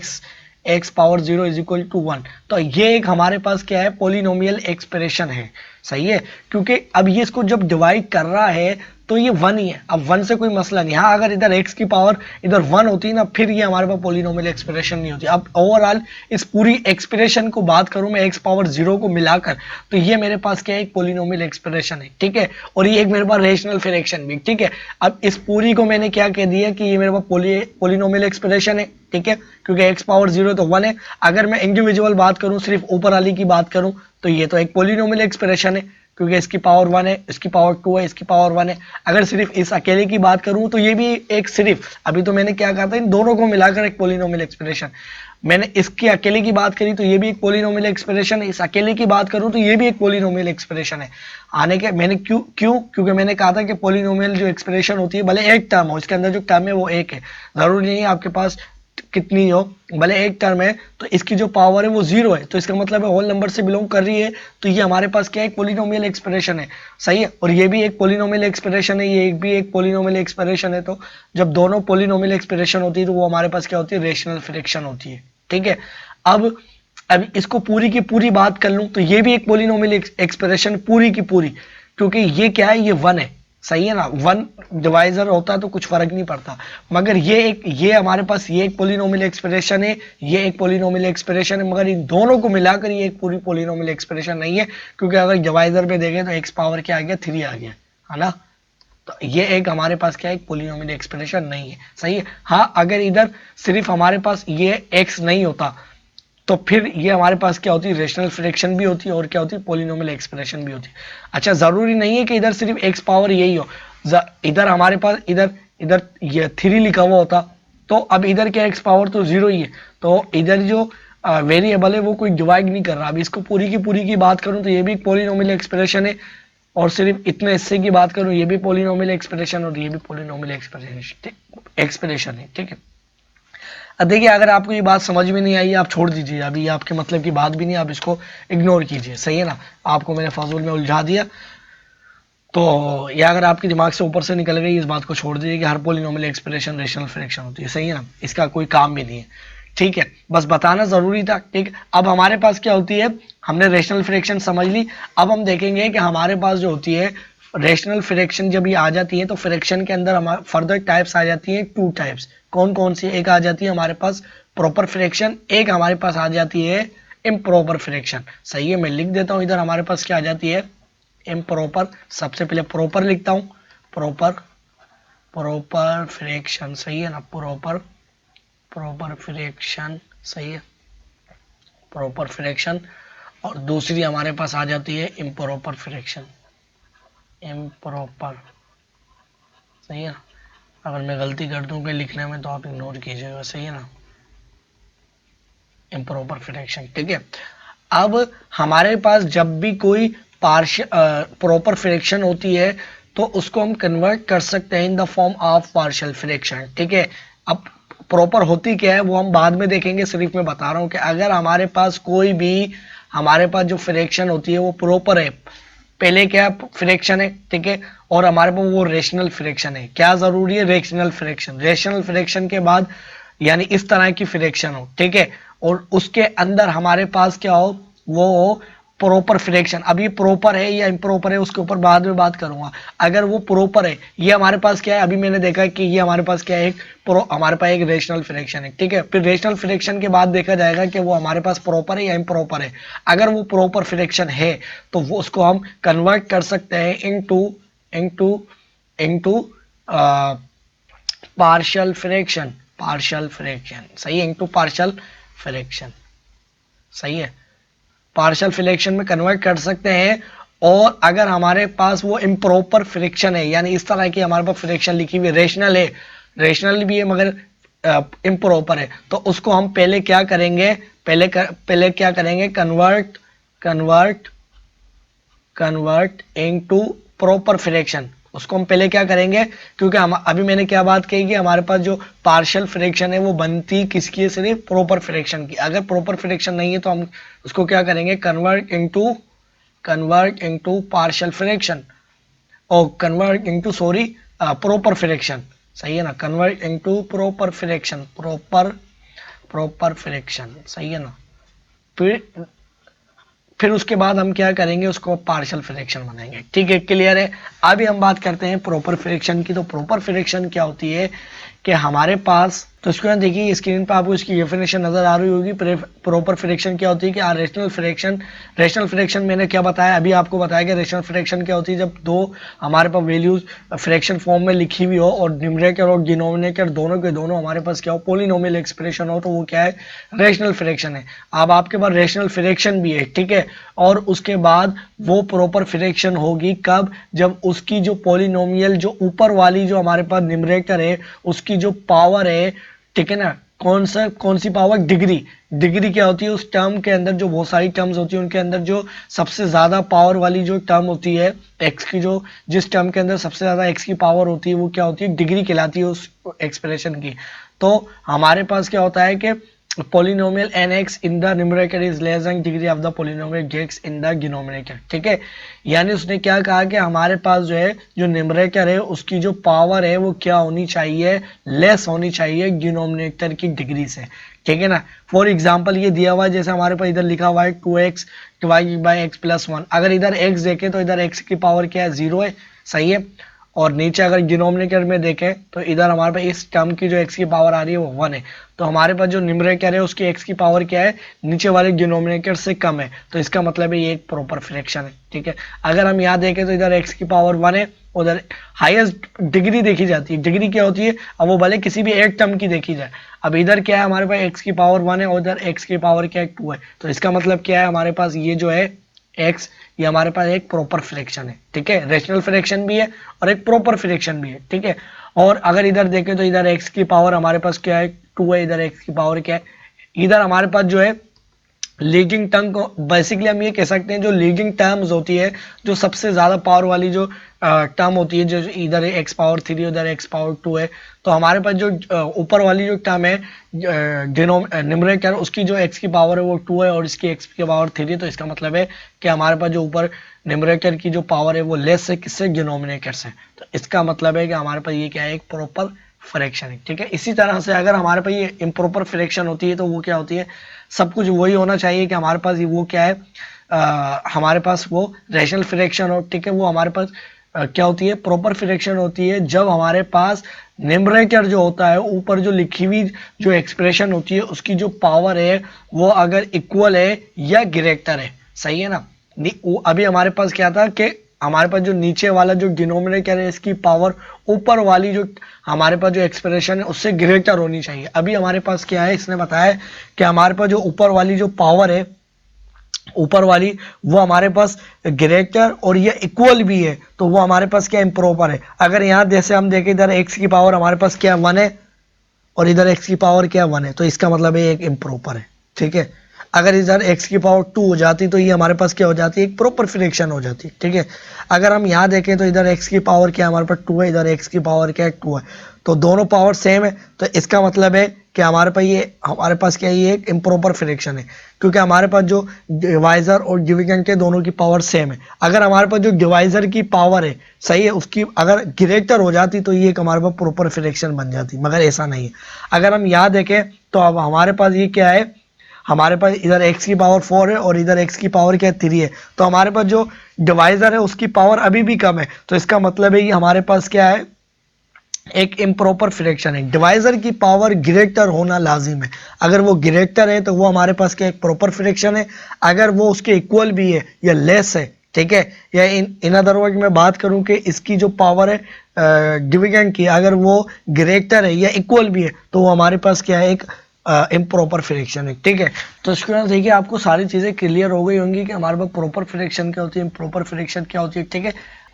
x power 0 is equal to 1। तो ये एक हमारे पास क्या है, पॉलिनोमियल एक्सप्रेशन है, सही है। क्योंकि अब ये इसको जब डिवाइड कर रहा है तो ये 1 ही है, अब 1 से कोई मसला नहीं। हाँ, अगर इधर x की पावर इधर 1 होती ना, फिर ये हमारे पास पॉलिनोमियल एक्सप्रेशन नहीं होती। अब ओवरऑल इस पूरी एक्सप्रेशन को बात करूं मैं x पावर 0 को मिलाकर, तो ये मेरे पास क्या है, एक पॉलिनोमियल एक्सप्रेशन है, ठीक है। और ये एक मेरे पास रेशनल फ्रैक्शन भी, ठीक है। अब इस पूरी को मैंने क्या कह दिया कि ये मेरे पास पॉलिनोमियल एक्सप्रेशन है, ठीक है, क्योंकि x पावर 0 तो 1 है। अगर मैं इंडिविजुअल बात करूं, सिर्फ ऊपर वाली की बात करूं, तो ये तो एक पॉलिनोमियल एक्सप्रेशन है, क्योंकि इसकी पावर 1 है, इसकी पावर 2 है, इसकी पावर 1 है। अगर सिर्फ इस अकेले की बात करूं तो ये भी एक सिर्फ, अभी तो मैंने क्या कहा था, इन दोनों को मिलाकर एक पोलिनोमियल एक्सप्रेशन। मैंने इसकी अकेले की बात करी तो ये भी एक पोलिनोमियल एक्सप्रेशन है, इस अकेले की बात करूं तो ये भी एक पोलिनोमियल एक्सप्रेशन है। आने के मैंने क्योंकि मैंने कहा था कि पोलिनोमियल जो एक्सप्रेशन होती है, भले एक टर्म हो, इसके अंदर जो टर्म है वो एक है, जरूरी नहीं है आपके पास कितनी हो, भले एक टर्म है तो इसकी जो पावर है वो 0 है, तो इसका मतलब है होल नंबर से बिलोंग कर रही है, तो ये हमारे पास क्या है, एक पोलिनोमियल एक्सप्रेशन है। सही है, और ये भी एक पोलिनोमियल एक्सप्रेशन है, ये एक भी एक पोलिनोमियल एक्सप्रेशन है। तो जब दोनों पोलिनोमियल एक्सप्रेशन होती है तो वो हमारे पास क्या होती है, रेशनल फ्रैक्शन होती है। ठीक है, अब इसको पूरी की पूरी बात कर लूं तो ये भी एक पोलिनोमियल एक्सप्रेशन पूरी की पूरी, क्योंकि ये क्या है, ये 1 है। सही है ना, 1 डिवाइजर होता तो कुछ फर्क नहीं पड़ता, मगर ये हमारे पास ये एक पोलिनोमियल एक्सप्रेशन है, ये एक पोलिनोमियल एक्सप्रेशन है, मगर इन दोनों को मिलाकर ये एक पूरी पोलिनोमियल एक्सप्रेशन नहीं है, क्योंकि अगर डिवाइजर पे देखें तो एक्स पावर क्या आ गया, 3 आ गया, है ना। तो ये एक हमारे पास क्या है, एक पोलिनोमियल एक्सप्रेशन नहीं है। सही है, हाँ अगर इधर सिर्फ हमारे पास ये एक्स नहीं होता तो फिर ये हमारे पास क्या होती है, रेशनल फ्रैक्शन भी होती है, और क्या होती है, पोलिनोमियल एक्सप्रेशन भी होती है। अच्छा, जरूरी नहीं है कि इधर सिर्फ एक्स पावर यही हो, इधर हमारे पास इधर ये 3 लिखा हुआ होता तो अब इधर क्या एक्स पावर तो 0 ही है, तो इधर जो वेरिएबल है वो कोई डिवाइड नहीं कर रहा। अब इसको पूरी की बात करूं तो ये भी पोलिनोमियल एक्सप्रेशन है, और सिर्फ इतने हिस्से की बात करूं ये भी पोलिनोमियल एक्सप्रेशन और ये भी पोलिनोमियल एक्सप्रेशन है। ठीक है, अब देखिए, अगर आपको ये बात समझ में नहीं आई आप छोड़ दीजिए, अभी आपके मतलब की बात भी नहीं, आप इसको इग्नोर कीजिए। सही है ना, आपको मैंने फाजुल में उलझा दिया तो या अगर आपके दिमाग से ऊपर से निकल गई, इस बात को छोड़ दीजिए कि हर पोलिनोमियल एक्सप्रेशन रेशनल फ्रैक्शन होती है। सही है ना, इसका कोई काम भी नहीं है। ठीक है, बस बताना जरूरी था। ठीक, अब हमारे पास क्या होती है, हमने रेशनल फ्रैक्शन समझ ली। अब हम देखेंगे कि हमारे पास जो होती है रेशनल फ्रैक्शन, जब ये आ जाती है तो फ्रैक्शन के अंदर हमारे फर्दर टाइप्स आ जाती है, 2 टाइप्स। कौन कौन सी, एक आ जाती है हमारे पास प्रॉपर फ्रैक्शन, एक हमारे पास आ जाती है इम्प्रॉपर फ्रैक्शन। सही है, मैं लिख देता हूं, इधर हमारे पास क्या आ जाती है, इम्प्रॉपर। सबसे पहले प्रॉपर लिखता हूं, प्रॉपर फ्रैक्शन। सही है ना, प्रॉपर फ्रैक्शन। सही है, प्रॉपर फ्रैक्शन। और दूसरी हमारे पास आ जाती है इम्प्रॉपर फ्रैक्शन, इम्प्रॉपर। सही है ना, अगर मैं गलती कर दूं कि लिखने में तो आप इग्नोर कीजिएगा। सही है ना, इम्प्रॉपर फ्रैक्शन। ठीक है, अब हमारे पास जब भी कोई पार्शियल प्रॉपर फ्रैक्शन होती है तो उसको हम कन्वर्ट कर सकते हैं in the form of partial fraction. ठीक है, अब प्रॉपर होती क्या है वो हम बाद में देखेंगे, सिर्फ मैं बता रहा हूं कि अगर हमारे पास कोई भी, हमारे पास जो फ्रैक्शन होती है वो प्रॉपर है, पहले क्या फ्रैक्शन है, ठीक है, और हमारे पास वो रेशनल फ्रैक्शन है। क्या जरूरी है, रेशनल फ्रैक्शन। रेशनल फ्रैक्शन के बाद यानी इस तरह की फ्रैक्शन हो, ठीक है, और उसके अंदर हमारे पास क्या हो, वो हो प्रॉपर फ्रैक्शन। अब ये प्रॉपर है या इम्प्रॉपर है उसके ऊपर बाद में बात करूंगा। अगर वो प्रॉपर है, ये हमारे पास क्या है, अभी मैंने देखा कि ये हमारे पास क्या है, हमारे पास एक रेशनल फ्रैक्शन है। ठीक है, फिर रेशनल फ्रैक्शन के बाद देखा जाएगा कि वो हमारे पास प्रॉपर है या इम्प्रॉपर है। अगर वो प्रॉपर फ्रैक्शन है तो वो उसको हम कन्वर्ट कर सकते हैं इनटू पार्शियल फ्रैक्शन। सही है, इनटू पार्शियल फ्रैक्शन। सही है, पार्शियल फ्रैक्शन में कन्वर्ट कर सकते हैं। और अगर हमारे पास वो इम्प्रॉपर फ्रैक्शन है, यानी इस तरह की हमारे पास फ्रैक्शन लिखी हुई रेशनल है, रेशनल भी है मगर इम्प्रॉपर है, तो उसको हम पहले क्या करेंगे, पहले क्या करेंगे, कन्वर्ट इनटू प्रॉपर फ्रैक्शन। उसको हम पहले क्या करेंगे, क्योंकि हम अभी मैंने क्या बात कही कि हमारे पास जो पार्शियल फ्रैक्शन है वो बनती किसकी है, सिर्फ प्रॉपर फ्रैक्शन की। अगर प्रॉपर फ्रैक्शन नहीं है तो हम उसको क्या करेंगे, कन्वर्ट इनटू पार्शियल फ्रैक्शन, और कन्वर्ट इनटू प्रॉपर फ्रैक्शन। सही है ना, convert into proper fraction, proper fraction. सही है ना, फिर उसके बाद हम क्या करेंगे, उसको पार्शियल फ्रैक्शन बनाएंगे। ठीक है, क्लियर है। अभी हम बात करते हैं प्रॉपर फ्रैक्शन की। तो प्रॉपर फ्रैक्शन क्या होती है कि हमारे पास, तो इसको यहाँ देखिए स्क्रीन पर आपको इसकी डेफिनेशन नजर आ रही होगी। प्रॉपर फ्रैक्शन क्या होती है कि रेशनल फ्रैक्शन मैंने क्या बताया, अभी आपको बताया कि रेशनल फ्रैक्शन क्या होती है, जब दो हमारे पास वैल्यूज फ्रैक्शन फॉर्म में लिखी हुई हो और न्यूमरेटर और डिनोमिनेटर दोनों के दोनों हमारे पास क्या हो, पोलिनोमियल एक्सप्रेशन हो, तो वो क्या है, रेशनल फ्रैक्शन है। अब आपके पास रेशनल फ्रैक्शन भी है, ठीक है, और उसके बाद वो प्रॉपर फ्रैक्शन होगी कब, जब उसकी जो पोलिनोमियल जो ऊपर वाली जो हमारे पास न्यूमरेटर है उसकी जो पावर है, ठीक है ना, कौन सी पावर, डिग्री क्या होती है उस टर्म के अंदर, जो बहुत सारी टर्म्स होती है उनके अंदर जो सबसे ज्यादा पावर वाली जो टर्म होती है एक्स की, जो जिस टर्म के अंदर सबसे ज्यादा एक्स की पावर होती है वो क्या होती है, डिग्री कहलाती है उस एक्सप्रेशन की। तो हमारे पास क्या होता है कि polynomial nx in the numerator is less than degree of the polynomial x in the denominator, ठीक है। यानी उसने क्या कहा कि हमारे पास जो है जो न्यूमरेटर है उसकी जो पावर है वो क्या होनी चाहिए, लेस होनी चाहिए डिनोमिनेटर की डिग्री से, ठीक है ना। फॉर एग्जांपल ये दिया हुआ है, जैसे हमारे पास इधर लिखा हुआ है 2x divide by x plus 1, अगर इधर x देखें तो इधर x की पावर क्या है, 0 है, सही है। और नीचे अगर डिनोमिनेटर में देखें तो इधर हमारे पास इस टर्म की जो x की पावर आ रही है वो 1 है, तो हमारे पास जो न्यूमरेटर है उसकी x की पावर क्या है, नीचे वाले डिनोमिनेटर से कम है, तो इसका मतलब है ये एक प्रॉपर फ्रैक्शन है, ठीक है। अगर हम यहाँ देखें तो इधर x की पावर 1 है, उधर हाईएस्ट डिग्री देखी जाती है, डिग्री क्या होती है, अब वो भले किसी भी एक टर्म की देखी जाए। अब इधर क्या है, हमारे पास x की पावर 1 है और उधर x की पावर क्या है, 2 है, तो इसका मतलब क्या है, हमारे पास ये जो है x, ये हमारे पास एक प्रॉपर फ्रैक्शन है, ठीक है, रेशनल फ्रैक्शन भी है और एक प्रॉपर फ्रैक्शन भी है, ठीक है। और अगर इधर देखें तो इधर x की पावर हमारे पास क्या है, 2 है, इधर x की पावर क्या है, इधर हमारे पास जो है लीडिंग टर्म को बेसिकली हम ये कह सकते हैं, जो लीडिंग टर्म्स होती है, जो सबसे ज्यादा पावर वाली जो टर्म होती है, जो इधर x पावर 3 उधर x पावर 2 है, तो हमारे पास जो ऊपर वाली जो टर्म है न्यूमरेटर उसकी जो x की पावर है वो 2 है और इसकी x की पावर 3 है, तो इसका मतलब है कि हमारे पास जो ऊपर न्यूमरेटर की जो पावर है वो लेस है किससे, डिनोमिनेटर से, तो इसका मतलब है कि हमारे पास ये क्या है, एक प्रॉपर फ्रैक्शन है, ठीक है। इसी तरह से अगर हमारे पास ये इम्प्रॉपर फ्रैक्शन होती है तो वो क्या होती है, सब कुछ वही होना चाहिए कि हमारे पास वो क्या है, हमारे पास वो रेशनल फ्रैक्शन हो, ठीक है। वो हमारे पास क्या होती है, प्रॉपर फ्रैक्शन होती है जब हमारे पास न्यूमरेटर जो होता है, ऊपर जो लिखी हुई जो एक्सप्रेशन होती है उसकी जो पावर है वो अगर इक्वल है या ग्रेटर है, सही है ना। अभी हमारे पास क्या था कि हमारे पास जो नीचे वाला जो डिनोमिनेटर है इसकी पावर ऊपर वाली जो हमारे पास जो एक्सप्रेशन है उससे ग्रेटर होनी चाहिए। अभी हमारे पास क्या है, इसने बताया कि हमारे पास जो ऊपर वाली जो पावर है, ऊपर वाली वो हमारे पास ग्रेटर और ये इक्वल भी है, तो वो हमारे पास क्या इम्प्रॉपर है। अगर यहाँ जैसे हम देखें इधर x की पावर हमारे पास क्या 1 है और इधर x की पावर क्या 1 है, तो इसका मतलब है एक इम्प्रॉपर है, ठीक है। अगर इधर x की पावर 2 हो जाती तो ये हमारे पास क्या हो जाती है, एक प्रॉपर फ्रैक्शन हो जाती, ठीक है। अगर हम यहाँ देखें तो इधर x की पावर क्या हमारे पास 2 है, इधर x की पावर क्या है 2 है, तो दोनों पावर सेम है, तो इसका मतलब है कि हमारे पास क्या है, ये एक इम्प्रॉपर फ्रैक्शन है, क्योंकि हमारे पास जो डिवाइजर और डिविडेंड के दोनों की पावर सेम है। अगर हमारे पास जो डिवाइजर की पावर है, सही है, उसकी अगर ग्रेटर हो जाती तो ये एक हमारे पास प्रॉपर फ्रैक्शन बन जाती, मगर ऐसा नहीं है। अगर हम यहाँ देखें तो अब हमारे पास ये क्या है, हमारे पास इधर x की पावर 4 है और इधर x की पावर क्या है 3 है, तो हमारे पास जो डिवाइजर है उसकी पावर अभी भी कम है, तो इसका मतलब है कि हमारे पास क्या है, एक इम्प्रॉपर फ्रैक्शन है। डिवाइजर की पावर ग्रेटर होना लाजिम है, अगर वो ग्रेटर है तो वो हमारे पास क्या एक प्रॉपर फ्रैक्शन है, अगर वो उसके इक्वल भी है या लेस है, ठीक है, या इन अदर वर्ड में बात करूं कि इसकी जो पावर है डिविडेंड की, अगर वो ग्रेटर है या इक्वल भी है तो वो हमारे पास क्या है, एक इम्प्रॉपर फ्रैक्शन है, ठीक है। तो स्टूडेंट्स देखिए आपको सारी चीजें क्लियर हो गई होंगी कि हमारे पास प्रॉपर फ्रैक्शन क्या होती है, इम्प्रॉपर फ्रैक्शन क्या होती है, ठीक है।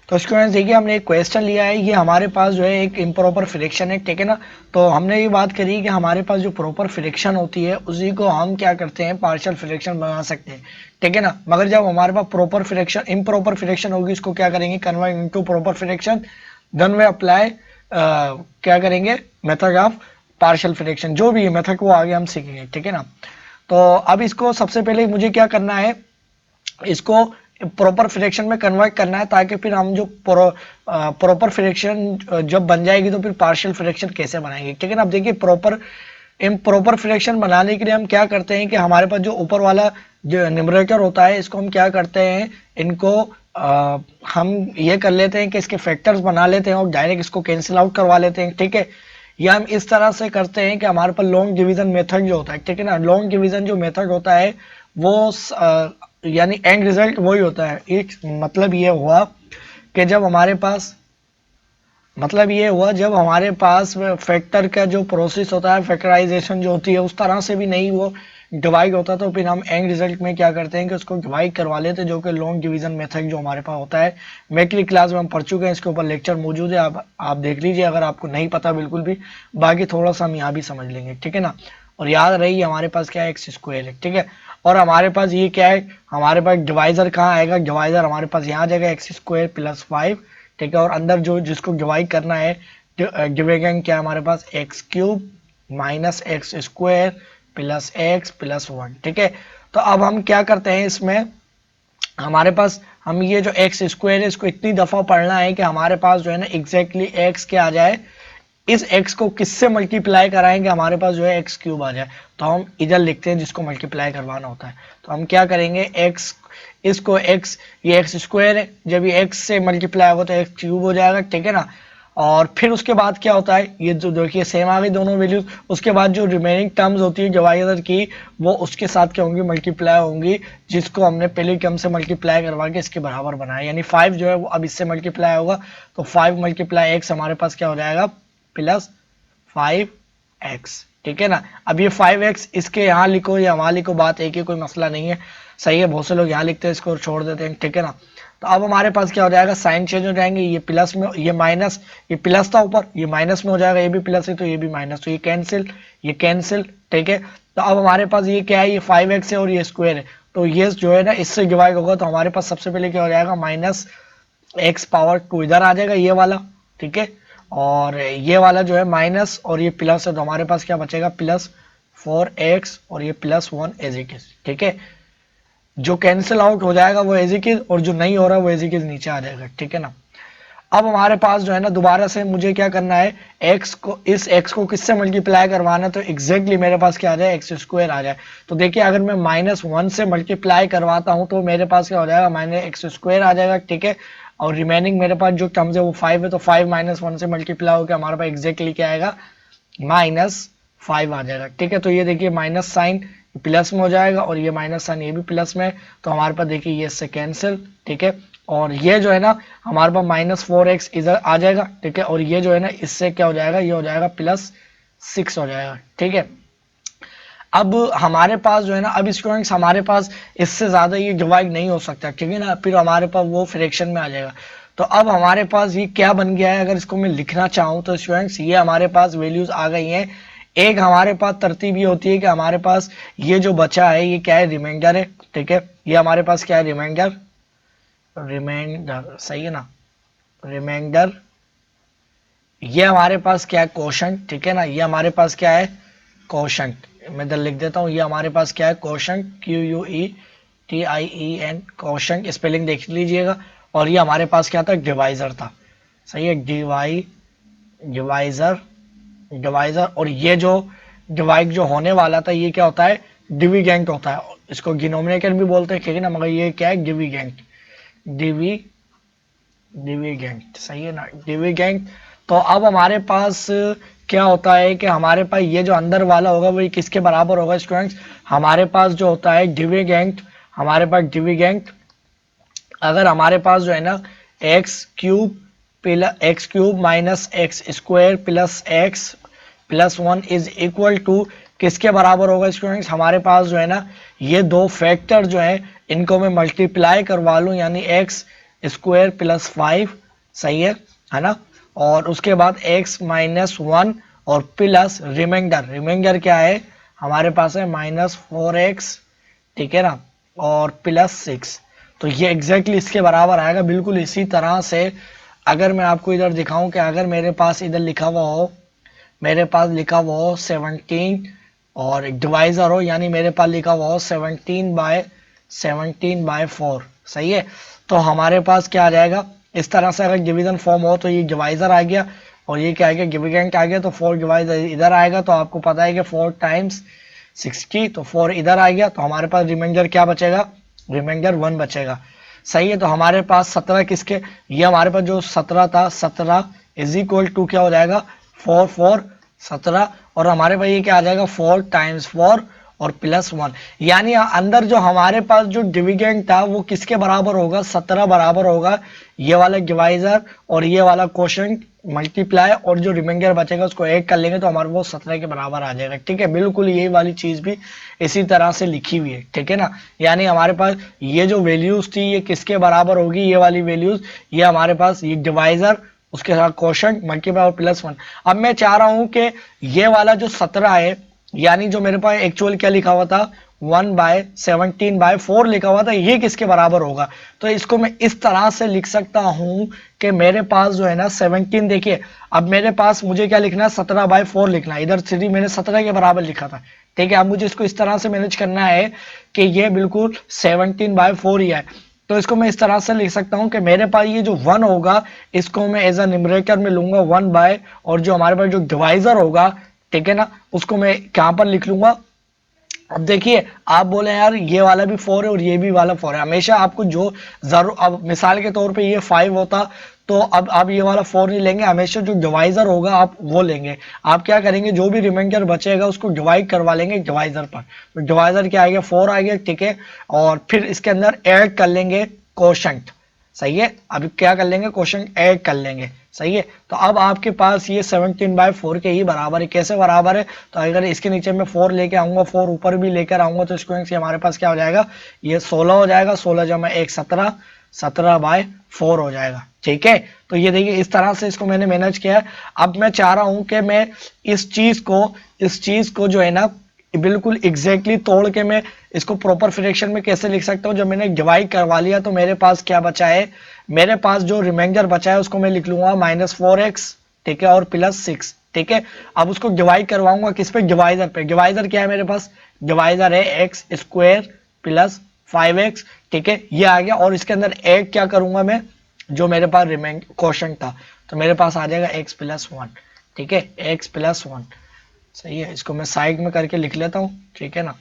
तो स्टूडेंट्स देखिए हमने एक क्वेश्चन लिया है, ये हमारे पास जो है एक इम्प्रॉपर फ्रैक्शन है, ठीक है ना। तो हमने ये बात करी कि हमारे पास जो प्रॉपर फ्रैक्शन होती है उसी को हम क्या करते हैं, पार्शियल फ्रैक्शन बना सकते हैं, ठीक है ना। मगर जब हमारे पास प्रॉपर फ्रैक्शन इम्प्रॉपर फ्रैक्शन होगी इसको क्या करेंगे, convert into proper fraction, then we apply क्या करेंगे, मेथड ऑफ पार्शियल फ्रैक्शन, जो भी है मेथड को आगे हम सीखेंगे, ठीक है ना। तो अब इसको सबसे पहले मुझे क्या करना है, इसको प्रॉपर फ्रैक्शन में कन्वर्ट करना है, ताकि फिर हम जो प्रॉपर फ्रैक्शन जब बन जाएगी तो फिर पार्शियल फ्रैक्शन कैसे बनाएंगे, ठीक है ना। अब देखिए प्रॉपर फ्रैक्शन बनाने के लिए हम क्या करते हैं कि हमारे पास जो ऊपर वाला जो न्यूमरेटर होता है इसको हम क्या करते हैं, इनको हम ये कर लेते हैं कि इसके फैक्टर्स बना लेते हैं और डायरेक्ट इसको कैंसिल आउट करवा लेते हैं, ठीक है। या हम इस तरह से करते हैं कि हमारे पास लॉन्ग डिवीजन मेथड जो होता है, ठीक है ना, लॉन्ग डिवीजन जो मेथड होता है वो यानी एंड रिजल्ट वही होता है। एक मतलब ये हुआ कि जब हमारे पास जब हमारे पास फैक्टर का जो प्रोसेस होता है, फैक्टराइजेशन जो होती है उस तरह से भी नहीं वो डिवाइड होता, तो फिर हम एंड रिजल्ट में क्या करते हैं कि उसको डिवाइड करवा लेते हैं, जो कि लॉन्ग डिवीजन मेथड जो हमारे पास होता है। मैकली क्लास में हम पढ़ चुके हैं, इसके ऊपर लेक्चर मौजूद है, आप देख लीजिए अगर आपको नहीं पता बिल्कुल भी। बाकी थोड़ा सा हम यहाँ भी समझ लेंगे, ठीक है ना। और याद रही हमारे पास क्या है, एक्स स्क्वायर है, ठीक है। और हमारे पास ये क्या है, हमारे पास डिवाइजर कहाँ आएगा, डिवाइजर हमारे पास यहाँ आ जाएगा एक्स स्क्वायर प्लस 5, ठीक है। और अंदर जो जिसको डिवाइड करना है, डिविडेंड क्या है हमारे पास, x cube minus x square plus x plus 1, ठीक है। तो अब हम क्या करते हैं इसमें, हमारे पास हम ये जो एक्स स्क्वायर है इसको इतनी दफा पढ़ना है कि हमारे पास जो है ना एग्जैक्टली एक्स क्या आ जाए, इस x को किससे मल्टीप्लाई कराएंगे हमारे पास जो है एक्स क्यूब आ जाए। तो हम इधर लिखते हैं जिसको मल्टीप्लाई करवाना होता है। तो हम क्या करेंगे, x इसको x, ये एक्स स्क्वायर है, जब ये x से मल्टीप्लाई होगा तो एक्स क्यूब हो जाएगा, ठीक है ना। और फिर उसके बाद क्या होता है, ये जो देखिए सेम आ गई दोनों वैल्यूज। उसके बाद जो रिमेनिंग टर्म्स होती है डिवाइजर की, वो उसके साथ क्या होंगी, मल्टीप्लाई होंगी, जिसको हमने पहले टर्म से मल्टीप्लाई करवा के इसके बराबर बनाया। यानी 5 जो है वो अब इससे मल्टीप्लाई होगा, तो 5 मल्टीप्लाई एक्स हमारे पास क्या हो जाएगा, प्लस 5x, ठीक है ना। अब ये 5x इसके यहाँ लिखो या वहाँ लिखो, बात एक ही, कोई मसला नहीं है, सही है। बहुत से लोग यहाँ लिखते हैं इसको छोड़ देते हैं, ठीक है ना। तो अब हमारे पास क्या हो जाएगा, साइन चेंज हो जाएंगे, ये प्लस में, ये माइनस, ये प्लस था ऊपर, ये माइनस में हो जाएगा, ये भी प्लस है तो ये भी माइनस, तो ये कैंसिल, ठीक है। तो अब हमारे पास ये क्या है, ये 5x है और ये स्क्वायर है, तो ये जो है ना इससे डिवाइड होगा, तो हमारे पास सबसे पहले क्या हो जाएगा, माइनस एक्स पावर 2 इधर आ जाएगा ये वाला, ठीक है। और ये वाला जो है माइनस और ये प्लस है, तो हमारे पास क्या बचेगा, प्लस 4x और ये प्लस 1 एज इट इज, ठीक है। जो कैंसिल आउट हो जाएगा वो एज इट इज, और जो नहीं हो रहा वो एज इट इज नीचे आ जाएगा, ठीक है ना। अब हमारे पास जो है ना दोबारा से मुझे क्या करना है, x को, इस x को किससे मल्टीप्लाई करवाना है, तो एग्जैक्टली मेरे पास क्या आ जाए, एक्स स्क्वायर आ जाए। तो देखिए अगर मैं -1 से मल्टीप्लाई करवाता हूं तो मेरे पास क्या हो जाएगा, माइनस एक्स स्क्वायर आ जाएगा, ठीक है। और रिमेनिंग मेरे पास जो टर्म्स है वो 5 है, तो 5 -1 से मल्टीप्लाई होकर हमारे पास एग्जैक्टली क्या आएगा, -5 आ जाएगा, ठीक है। तो ये देखिए माइनस साइन प्लस में हो जाएगा और ये माइनस साइन ये भी प्लस में, तो हमारे पास देखिए ये इससे कैंसिल, ठीक है। और ये जो है ना हमारे पास -4x इधर आ जाएगा, ठीक है। और ये जो है ना इससे क्या हो जाएगा, ये हो जाएगा +6 हो जाएगा, ठीक है। अब हमारे पास जो है ना, अब स्टूडेंट्स हमारे पास इससे ज़्यादा ये डिवाइड नहीं हो सकता, ठीक है ना, फिर हमारे पास वो फ्रैक्शन में आ जाएगा। तो अब हमारे पास ये क्या बन गया है, अगर इसको मैं लिखना चाहूँ तो स्टूडेंट्स ये हमारे पास वैल्यूज आ गई हैं। एक हमारे पास तरतीब ये होती है कि हमारे पास ये जो बचा है ये क्या है, रिमाइंडर है, ठीक है। ये हमारे पास क्या है, रिमाइंडर, सही है ना, रिमाइंडर। ये हमारे पास क्या है, क्वोशंट, ठीक है ना। ये हमारे पास क्या है, क्वोशंट, मैं इधर लिख देता हूँ, ये हमारे पास क्या है, क्वोशंट, QUETIEN, क्वोशंट, स्पेलिंग देख लीजिएगा। और ये हमारे पास क्या था, डिवाइजर था, सही है, डिवाइजर, और ये जो डिवाइड जो होने वाला था ये क्या होता है, डिविडेंड होता है, इसको डिनोमिनेटर भी बोलते हैं, ठीक है ना, मगर ये क्या है, डिविडेंड, सही है ना, डिविडेंड। तो अब हमारे पास क्या होता है कि हमारे पास ये जो अंदर वाला होगा वो किसके बराबर होगा स्टूडेंट्स, हमारे पास जो होता है डिविडेंड, हमारे पास डिविडेंड, अगर हमारे पास जो है ना x cube minus x square plus x plus 1 is equal to किसके बराबर होगा स्टूडेंट्स, हमारे पास जो है ना ये दो फैक्टर जो है इनको मैं मल्टीप्लाई करवा लूँ, यानी एक्स स्क्वायर प्लस 5, सही है ना। और उसके बाद x -1 और प्लस रिमाइंडर क्या है हमारे पास है -4x, ठीक है ना, और प्लस 6। तो ये एग्जैक्टली इसके बराबर आएगा। बिल्कुल इसी तरह से अगर मैं आपको इधर दिखाऊं कि अगर मेरे पास इधर लिखा हुआ हो, 17 और डिवाइजर हो, यानी मेरे पास लिखा हुआ हो 17/4, सही है। तो हमारे पास क्या आ जाएगा, इस तरह से अगर डिवीजन फॉर्म हो तो ये डिवाइजर आ गया और ये क्या आ गया, डिविडेंड आ गया, तो 4 डिवाइजर इधर आएगा। तो आपको पता है कि 4 टाइम्स 60, तो 4 इधर आ गया, तो हमारे पास रिमाइंडर क्या बचेगा, रिमाइंडर 1 बचेगा, सही है। तो हमारे पास 17 किसके, ये हमारे पास जो 17 था, 17 इज इक्वल टू क्या हो जाएगा, 4 4 17, और हमारे पास ये क्या आ जाएगा 4 टाइम्स 4 और प्लस 1, यानी अंदर जो हमारे पास जो डिविडेंड था वो किसके बराबर होगा, 17 बराबर होगा ये वाला डिवाइजर और ये वाला क्वोशंट मल्टीप्लाई, और जो रिमाइंडर बचेगा उसको ऐड कर लेंगे तो हमारे वो 17 के बराबर आ जाएगा। ठीक है, बिल्कुल यही वाली चीज भी इसी तरह से लिखी हुई है। ठीक है ना, यानी हमारे पास ये जो वैल्यूज थी ये किसके बराबर होगी, ये वाली वैल्यूज, ये हमारे पास ये डिवाइजर उसके साथ क्वोशंट मल्टीप्लाई और प्लस 1। अब मैं चाह रहा हूं कि ये वाला जो 17 है, यानी जो मेरे पास एक्चुअल क्या लिखा हुआ था 1/17/4 लिखा हुआ था, ये किसके बराबर होगा। तो इसको मैं इस तरह से लिख सकता हूं कि मेरे पास जो है ना 17, देखिए अब मेरे पास मुझे क्या लिखना है 17/4 लिखना है, इधर 3 मैंने 17 के बराबर लिखा था। ठीक है, अब मुझे इसको इस तरह से मैनेज करना है कि ये बिल्कुल 17/4 ही है। तो इसको मैं इस तरह से लिख सकता हूं कि मेरे पास ये जो 1 होगा इसको मैं एज अ न्यूमरेटर में लूंगा 1 बाय, और जो हमारे पास जो डिवाइजर होगा, ठीक है ना, उसको मैं कहां पर लिख लूंगा। अब देखिए आप बोले यार ये वाला भी 4 है और ये भी वाला 4 है, हमेशा आपको जो जरूर, अब मिसाल के तौर पे ये 5 होता तो अब आप ये वाला 4 नहीं लेंगे, हमेशा जो डिवाइजर होगा आप वो लेंगे। आप क्या करेंगे, जो भी रिमाइंडर बचेगा उसको डिवाइड करवा लेंगे डिवाइजर पर, तो डिवाइजर क्या आएगा 4 आ गया। ठीक है, और फिर इसके अंदर ऐड कर लेंगे क्वोशंट, सही है, अभी क्या कर लेंगे क्वोशंट ऐड कर लेंगे, सही है। तो अब आपके पास ये 17/4 के ही बराबर है। कैसे बराबर है, तो अगर इसके नीचे मैं 4 लेके आऊंगा, 4 ऊपर भी लेकर आऊंगा तो इसको हमारे पास क्या हो जाएगा, ये 16 हो जाएगा, 16 जमा 1 17, 17/4 हो जाएगा। ठीक है, तो ये देखिए इस तरह से इसको मैंने मैनेज किया है। अब मैं चाह रहा हूं कि मैं इस चीज को जो है ना बिल्कुल एग्जैक्टली तोड़ के मैं इसको प्रॉपर फ्रैक्शन में कैसे लिख सकता हूं। जब मैंने डिवाइड करवा लिया तो मेरे पास क्या बचा है, मेरे पास जो रिमाइंडर बचा है उसको मैं लिख लूंगा -4x, ठीक है, और +6। ठीक है, अब उसको डिवाइड करवाऊंगा किस पे, डिवाइजर पे। डिवाइजर क्या है मेरे पास, डिवाइजर है x² + 5x। ठीक है, ये आ गया, और इसके अंदर ऐड क्या करूंगा मैं, जो मेरे पास रिमाइंड क्वोशंट था, तो मेरे पास आ जाएगा x + 1। ठीक है, x + 1, सही है, इसको मैं साइड में करके लिख लेता हूँ। ठीक है ना,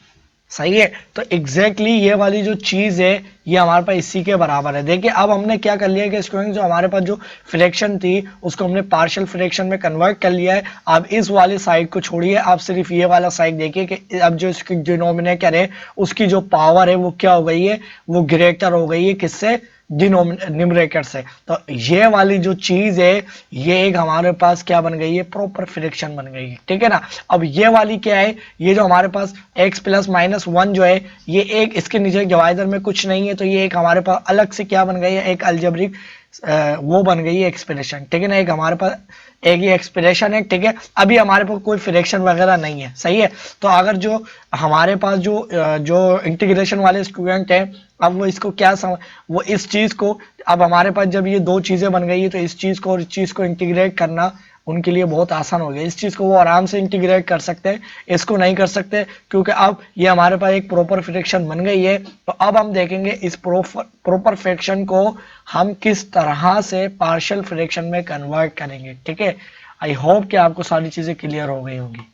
सही है। तो एग्जैक्टली ये वाली जो चीज है ये हमारे पास इसी के बराबर है। देखिए अब हमने क्या कर लिया कि स्क्वायरिंग जो हमारे पास जो फ्रैक्शन थी उसको हमने पार्शियल फ्रैक्शन में कन्वर्ट कर लिया है। अब इस वाली साइड को छोड़िए, आप सिर्फ ये वाला साइड देखिए कि अब जो इसकी डिनोमिनेटर है उसकी जो पावर है वो क्या हो गई है, वो ग्रेटर हो गई है किससे, न्यूमरेटर से। तो ये वाली जो चीज है ये एक हमारे पास क्या बन गई है, प्रॉपर फ्रैक्शन बन गई है। ठीक है ना, अब ये वाली क्या है, ये जो हमारे पास x + -1 जो है ये एक, इसके नीचे डिवाइजर में कुछ नहीं है, तो ये एक हमारे पास अलग से क्या बन गई है, एक अलजेब्रिक वो बन गई है एक्सप्रेशन। ठीक है ना, एक हमारे पास एक ही एक्सप्रेशन है। ठीक है, अभी हमारे पास कोई फ्रैक्शन वगैरह नहीं है, सही है। तो अगर जो हमारे पास जो इंटीग्रेशन वाले स्टूडेंट हैं, अब वो इसको क्या वो इस चीज को, अब हमारे पास जब ये दो चीजें बन गई है तो इस चीज को और इस चीज को इंटीग्रेट करना उनके लिए बहुत आसान हो गया। इस चीज को वो आराम से इंटीग्रेट कर सकते हैं, इसको नहीं कर सकते, क्योंकि अब ये हमारे पास एक प्रॉपर फ्रैक्शन बन गई है। तो अब हम देखेंगे इस प्रॉपर फ्रैक्शन को हम किस तरह से पार्शियल फ्रैक्शन में कन्वर्ट करेंगे। ठीक है, आई होप कि आपको सारी चीजें क्लियर हो गई होंगी।